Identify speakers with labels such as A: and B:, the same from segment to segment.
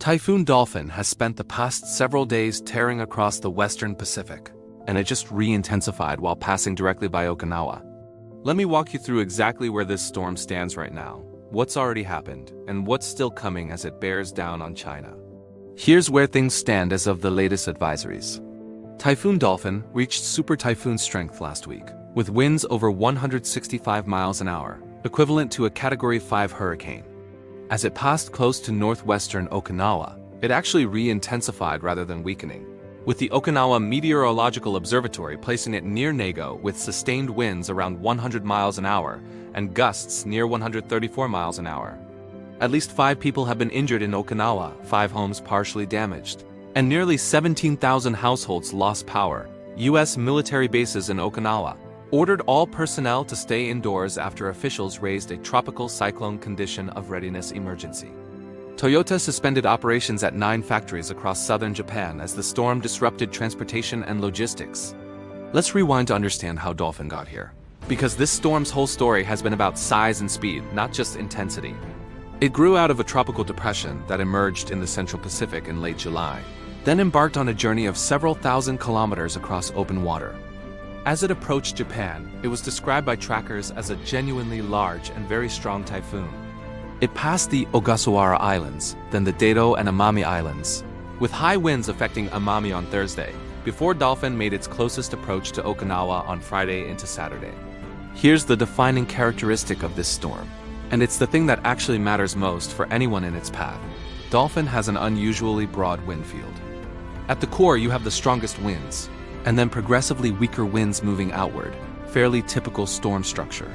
A: Typhoon Dolphin has spent the past several days tearing across the western Pacific, and it just re-intensified while passing directly by Okinawa. Let me walk you through exactly where this storm stands right now, what's already happened, and what's still coming as it bears down on China. Here's where things stand as of the latest advisories. Typhoon Dolphin reached super typhoon strength last week, with winds over 165 miles an hour, equivalent to a Category 5 hurricane. As it passed close to northwestern Okinawa, it actually re-intensified rather than weakening, with the Okinawa Meteorological Observatory placing it near Nago with sustained winds around 100 miles an hour and gusts near 134 miles an hour. At least 5 people have been injured in Okinawa, 5 homes partially damaged, and nearly 17,000 households lost power. U.S. military bases in Okinawa ordered all personnel to stay indoors after officials raised a tropical cyclone condition of readiness emergency. Toyota suspended operations at 9 factories across southern Japan as the storm disrupted transportation and logistics. Let's rewind to understand how Dolphin got here, because this storm's whole story has been about size and speed, not just intensity. It grew out of a tropical depression that emerged in the Central Pacific in late July, then embarked on a journey of several thousand kilometers across open water. As it approached Japan, it was described by trackers as a genuinely large and very strong typhoon. It passed the Ogasawara Islands, then the Dado and Amami Islands, with high winds affecting Amami on Thursday, before Dolphin made its closest approach to Okinawa on Friday into Saturday. Here's the defining characteristic of this storm, and it's the thing that actually matters most for anyone in its path. Dolphin has an unusually broad wind field. At the core, you have the strongest winds, and then progressively weaker winds moving outward, fairly typical storm structure.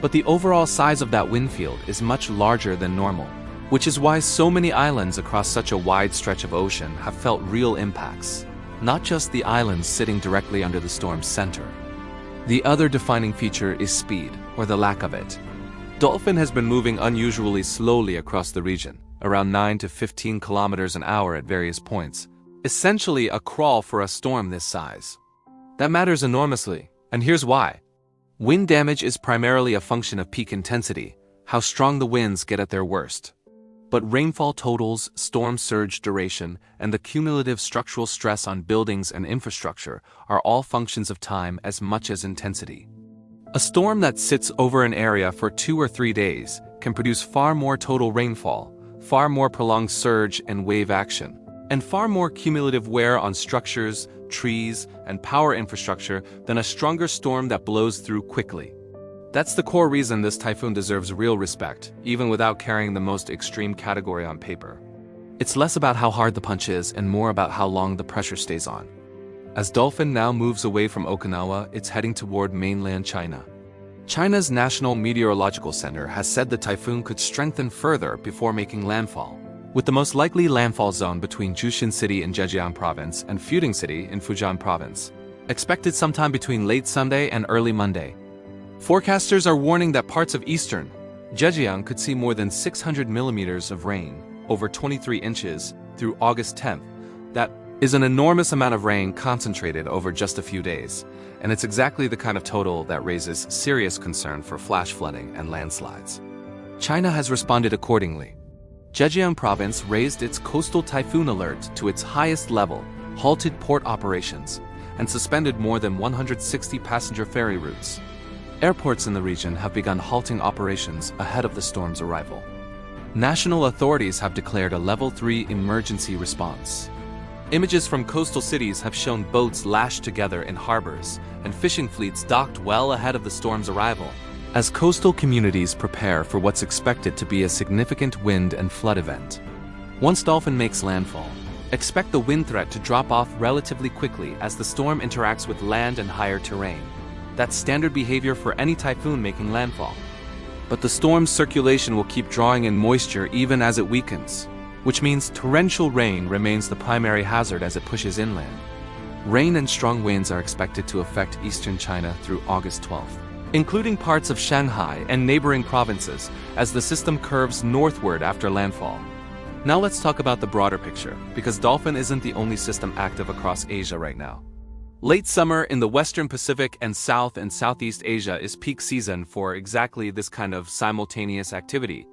A: But the overall size of that wind field is much larger than normal, which is why so many islands across such a wide stretch of ocean have felt real impacts, not just the islands sitting directly under the storm's center. The other defining feature is speed, or the lack of it. Dolphin has been moving unusually slowly across the region, around 9 to 15 kilometers an hour at various points, essentially a crawl for a storm this size. That matters enormously, and here's why. Wind damage is primarily a function of peak intensity, how strong the winds get at their worst. But rainfall totals, storm surge duration, and the cumulative structural stress on buildings and infrastructure are all functions of time as much as intensity. A storm that sits over an area for 2 or 3 days can produce far more total rainfall, far more prolonged surge and wave action, and far more cumulative wear on structures, trees, and power infrastructure than a stronger storm that blows through quickly. That's the core reason this typhoon deserves real respect, even without carrying the most extreme category on paper. It's less about how hard the punch is and more about how long the pressure stays on. As Dolphin now moves away from Okinawa, it's heading toward mainland China. China's National Meteorological Center has said the typhoon could strengthen further before making landfall, with the most likely landfall zone between Jushin City in Zhejiang Province and Fujian City in Fujian Province, expected sometime between late Sunday and early Monday. Forecasters are warning that parts of eastern Zhejiang could see more than 600 millimeters of rain, over 23 inches, through August 10th. That is an enormous amount of rain concentrated over just a few days, and it's exactly the kind of total that raises serious concern for flash flooding and landslides. China has responded accordingly. Zhejiang Province raised its coastal typhoon alert to its highest level, halted port operations, and suspended more than 160 passenger ferry routes. Airports in the region have begun halting operations ahead of the storm's arrival. National authorities have declared a Level 3 emergency response. Images from coastal cities have shown boats lashed together in harbors and fishing fleets docked well ahead of the storm's arrival, as coastal communities prepare for what's expected to be a significant wind and flood event. Once Dolphin makes landfall, expect the wind threat to drop off relatively quickly as the storm interacts with land and higher terrain. That's standard behavior for any typhoon making landfall. But the storm's circulation will keep drawing in moisture even as it weakens, which means torrential rain remains the primary hazard as it pushes inland. Rain and strong winds are expected to affect eastern China through August 12th. Including parts of Shanghai and neighboring provinces as the system curves northward after landfall. Now let's talk about the broader picture, because Dolphin isn't the only system active across Asia right now. Late summer in the Western Pacific and South and Southeast Asia is peak season for exactly this kind of simultaneous activity.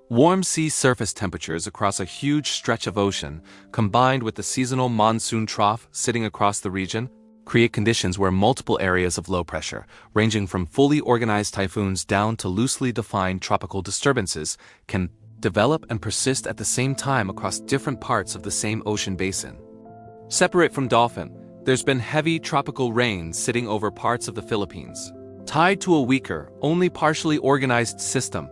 A: Warm sea surface temperatures across a huge stretch of ocean, combined with the seasonal monsoon trough sitting across the region, create conditions where multiple areas of low pressure, ranging from fully organized typhoons down to loosely defined tropical disturbances, can develop and persist at the same time across different parts of the same ocean basin. Separate from Dolphin, there's been heavy tropical rain sitting over parts of the Philippines, tied to a weaker, only partially organized system.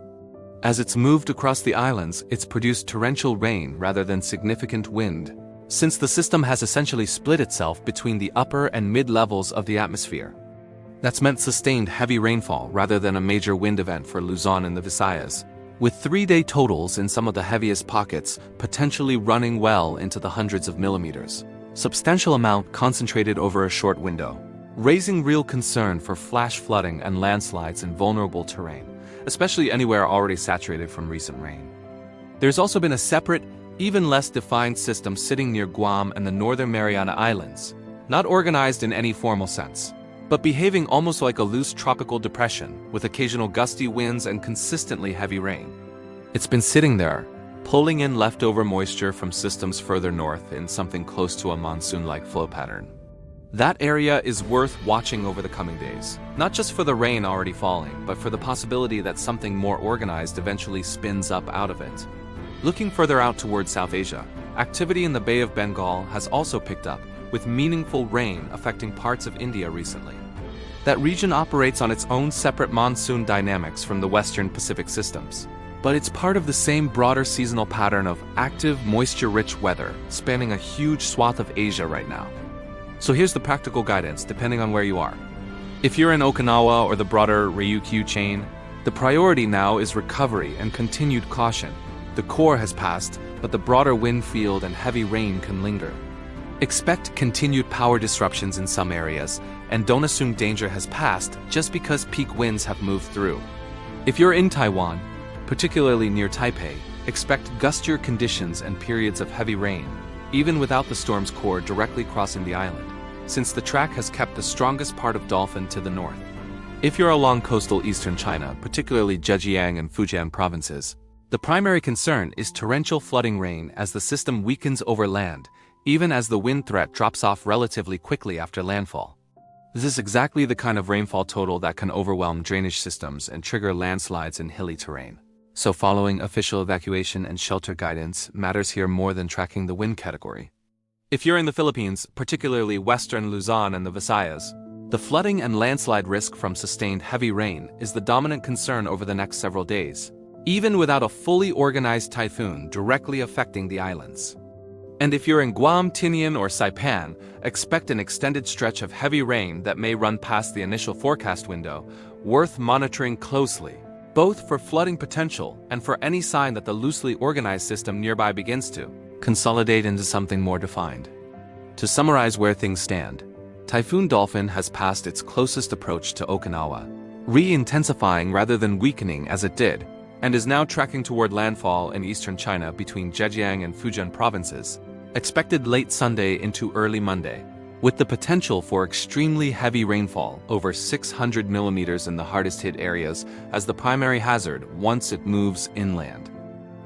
A: As it's moved across the islands, it's produced torrential rain rather than significant wind, since the system has essentially split itself between the upper and mid-levels of the atmosphere. That's meant sustained heavy rainfall rather than a major wind event for Luzon and the Visayas, with 3-day totals in some of the heaviest pockets potentially running well into the hundreds of millimeters. Substantial amount concentrated over a short window, raising real concern for flash flooding and landslides in vulnerable terrain, especially anywhere already saturated from recent rain. There's also been a separate, even less defined system sitting near Guam and the northern Mariana Islands, not organized in any formal sense, but behaving almost like a loose tropical depression with occasional gusty winds and consistently heavy rain. It's been sitting there, pulling in leftover moisture from systems further north in something close to a monsoon-like flow pattern. That area is worth watching over the coming days, not just for the rain already falling, but for the possibility that something more organized eventually spins up out of it. Looking further out towards South Asia, activity in the Bay of Bengal has also picked up, with meaningful rain affecting parts of India recently. That region operates on its own separate monsoon dynamics from the Western Pacific systems, but it's part of the same broader seasonal pattern of active, moisture-rich weather spanning a huge swath of Asia right now. So here's the practical guidance depending on where you are. If you're in Okinawa or the broader Ryukyu chain, the priority now is recovery and continued caution. The core has passed, but the broader wind field and heavy rain can linger. Expect continued power disruptions in some areas, and don't assume danger has passed just because peak winds have moved through. If you're in Taiwan, particularly near Taipei, expect gustier conditions and periods of heavy rain, even without the storm's core directly crossing the island, since the track has kept the strongest part of Dolphin to the north. If you're along coastal eastern China, particularly Zhejiang and Fujian provinces, the primary concern is torrential flooding rain as the system weakens over land, even as the wind threat drops off relatively quickly after landfall. This is exactly the kind of rainfall total that can overwhelm drainage systems and trigger landslides in hilly terrain. So following official evacuation and shelter guidance matters here more than tracking the wind category. If you're in the Philippines, particularly western Luzon and the Visayas, the flooding and landslide risk from sustained heavy rain is the dominant concern over the next several days, even without a fully organized typhoon directly affecting the islands. And if you're in Guam, Tinian, or Saipan, expect an extended stretch of heavy rain that may run past the initial forecast window, worth monitoring closely, both for flooding potential and for any sign that the loosely organized system nearby begins to consolidate into something more defined. To summarize where things stand, Typhoon Dolphin has passed its closest approach to Okinawa, re-intensifying rather than weakening as it did, and is now tracking toward landfall in eastern China between Zhejiang and Fujian provinces, expected late Sunday into early Monday, with the potential for extremely heavy rainfall over 600 millimeters in the hardest hit areas as the primary hazard once it moves inland.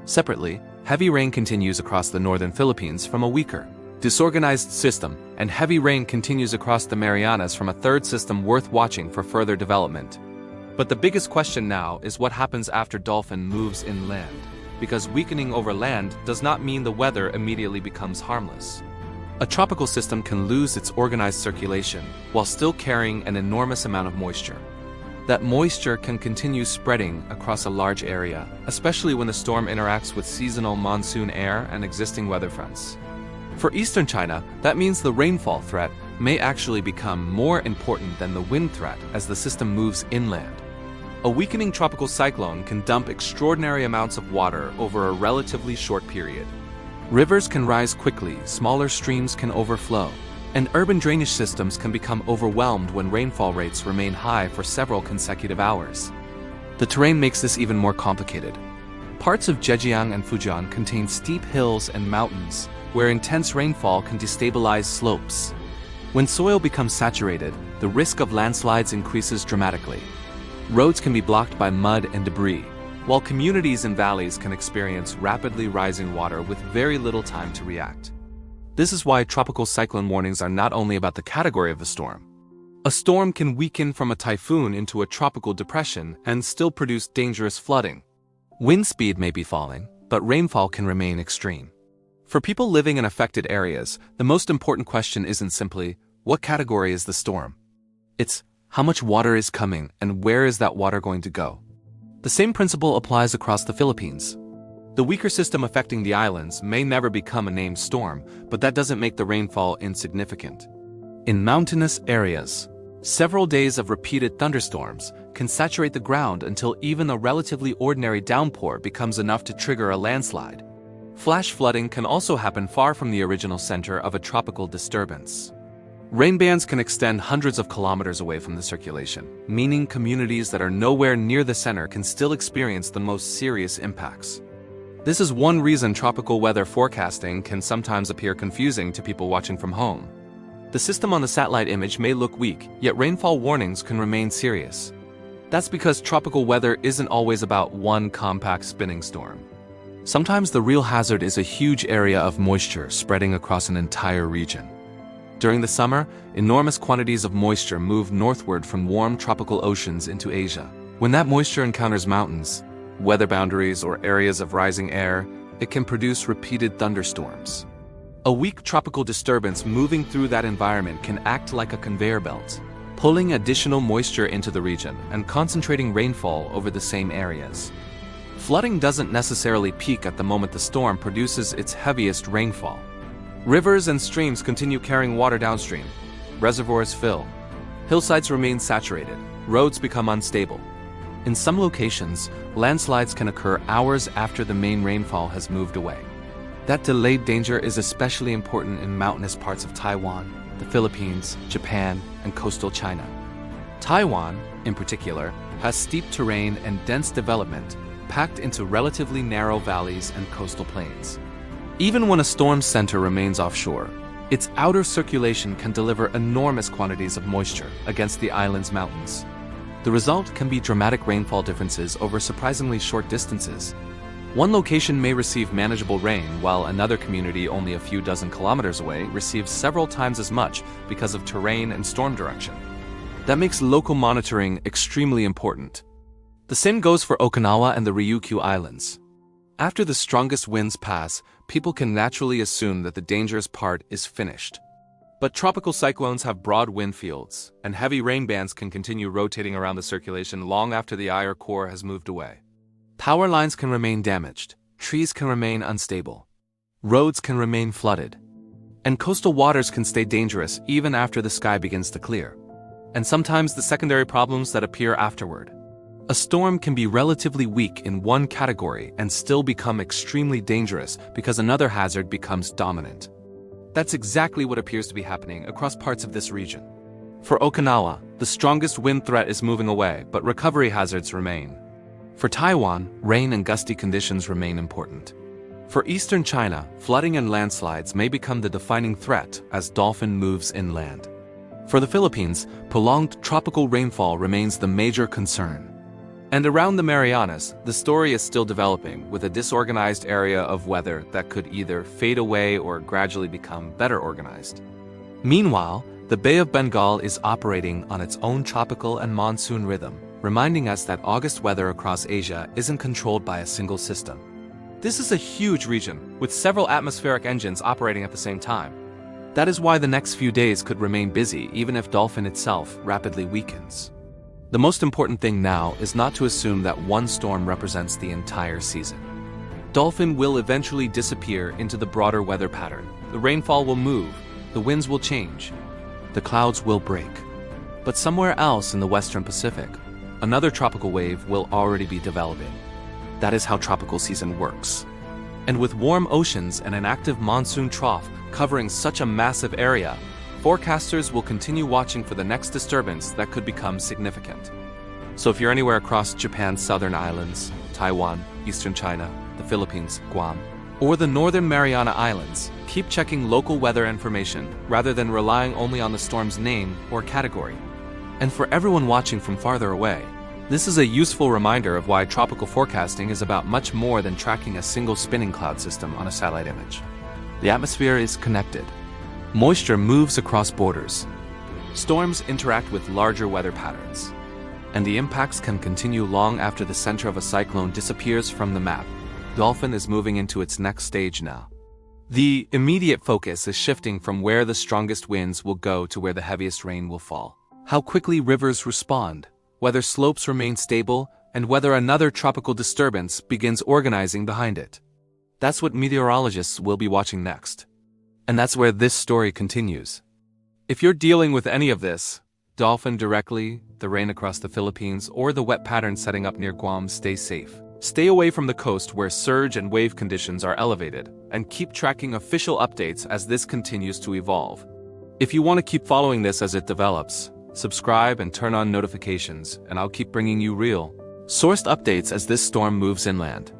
A: Separately, heavy rain continues across the northern Philippines from a weaker, disorganized system, and heavy rain continues across the Marianas from a third system worth watching for further development. But the biggest question now is what happens after Dolphin moves inland, because weakening over land does not mean the weather immediately becomes harmless. A tropical system can lose its organized circulation while still carrying an enormous amount of moisture. That moisture can continue spreading across a large area, especially when the storm interacts with seasonal monsoon air and existing weather fronts. For eastern China, that means the rainfall threat may actually become more important than the wind threat as the system moves inland. A weakening tropical cyclone can dump extraordinary amounts of water over a relatively short period. Rivers can rise quickly, smaller streams can overflow, and urban drainage systems can become overwhelmed when rainfall rates remain high for several consecutive hours. The terrain makes this even more complicated. Parts of Zhejiang and Fujian contain steep hills and mountains where intense rainfall can destabilize slopes. When soil becomes saturated, the risk of landslides increases dramatically. Roads can be blocked by mud and debris, while communities in valleys can experience rapidly rising water with very little time to react. This is why tropical cyclone warnings are not only about the category of the storm. A storm can weaken from a typhoon into a tropical depression and still produce dangerous flooding. Wind speed may be falling, but rainfall can remain extreme. For people living in affected areas, the most important question isn't simply, what category is the storm? It's, how much water is coming and where is that water going to go? The same principle applies across the Philippines. The weaker system affecting the islands may never become a named storm, but that doesn't make the rainfall insignificant. In mountainous areas, several days of repeated thunderstorms can saturate the ground until even a relatively ordinary downpour becomes enough to trigger a landslide. Flash flooding can also happen far from the original center of a tropical disturbance. Rain bands can extend hundreds of kilometers away from the circulation, meaning communities that are nowhere near the center can still experience the most serious impacts. This is one reason tropical weather forecasting can sometimes appear confusing to people watching from home. The system on the satellite image may look weak, yet rainfall warnings can remain serious. That's because tropical weather isn't always about one compact spinning storm. Sometimes the real hazard is a huge area of moisture spreading across an entire region. During the summer, enormous quantities of moisture move northward from warm tropical oceans into Asia. When that moisture encounters mountains, weather boundaries, or areas of rising air, it can produce repeated thunderstorms. A weak tropical disturbance moving through that environment can act like a conveyor belt, pulling additional moisture into the region and concentrating rainfall over the same areas. Flooding doesn't necessarily peak at the moment the storm produces its heaviest rainfall. Rivers and streams continue carrying water downstream. Reservoirs fill. Hillsides remain saturated. Roads become unstable. In some locations, landslides can occur hours after the main rainfall has moved away. That delayed danger is especially important in mountainous parts of Taiwan, the Philippines, Japan, and coastal China. Taiwan, in particular, has steep terrain and dense development packed into relatively narrow valleys and coastal plains. Even when a storm center remains offshore, its outer circulation can deliver enormous quantities of moisture against the island's mountains. The result can be dramatic rainfall differences over surprisingly short distances. One location may receive manageable rain, while another community only a few dozen kilometers away receives several times as much because of terrain and storm direction. That makes local monitoring extremely important. The same goes for Okinawa and the Ryukyu Islands. After the strongest winds pass, people can naturally assume that the dangerous part is finished. But tropical cyclones have broad wind fields, and heavy rain bands can continue rotating around the circulation long after the eye or core has moved away. Power lines can remain damaged, trees can remain unstable, roads can remain flooded, and coastal waters can stay dangerous even after the sky begins to clear. And sometimes the secondary problems that appear afterward. A storm can be relatively weak in one category and still become extremely dangerous because another hazard becomes dominant. That's exactly what appears to be happening across parts of this region. For Okinawa, the strongest wind threat is moving away, but recovery hazards remain. For Taiwan, rain and gusty conditions remain important. For eastern China, flooding and landslides may become the defining threat as Dolphin moves inland. For the Philippines, prolonged tropical rainfall remains the major concern. And around the Marianas, the story is still developing, with a disorganized area of weather that could either fade away or gradually become better organized. Meanwhile, the Bay of Bengal is operating on its own tropical and monsoon rhythm, reminding us that August weather across Asia isn't controlled by a single system. This is a huge region, with several atmospheric engines operating at the same time. That is why the next few days could remain busy even if Dolphin itself rapidly weakens. The most important thing now is not to assume that one storm represents the entire season. Dolphin will eventually disappear into the broader weather pattern. The rainfall will move, the winds will change, the clouds will break. But somewhere else in the Western Pacific, another tropical wave will already be developing. That is how tropical season works. And with warm oceans and an active monsoon trough covering such a massive area, forecasters will continue watching for the next disturbance that could become significant. So if you're anywhere across Japan's southern islands, Taiwan, eastern China, the Philippines, Guam, or the northern Mariana Islands, keep checking local weather information rather than relying only on the storm's name or category. And for everyone watching from farther away, This is a useful reminder of why tropical forecasting is about much more than tracking a single spinning cloud system on a satellite image. The atmosphere is connected. Moisture moves across borders. Storms interact with larger weather patterns. And the impacts can continue long after the center of a cyclone disappears from the map. Dolphin is moving into its next stage now. The immediate focus is shifting from where the strongest winds will go to where the heaviest rain will fall. How quickly rivers respond, whether slopes remain stable, and whether another tropical disturbance begins organizing behind it. That's what meteorologists will be watching next. And that's where this story continues. If you're dealing with any of this, Dolphin directly, the rain across the Philippines, or the wet pattern setting up near Guam, stay safe. Stay away from the coast where surge and wave conditions are elevated, and keep tracking official updates as this continues to evolve. If you want to keep following this as it develops, subscribe and turn on notifications, and I'll keep bringing you real, sourced updates as this storm moves inland.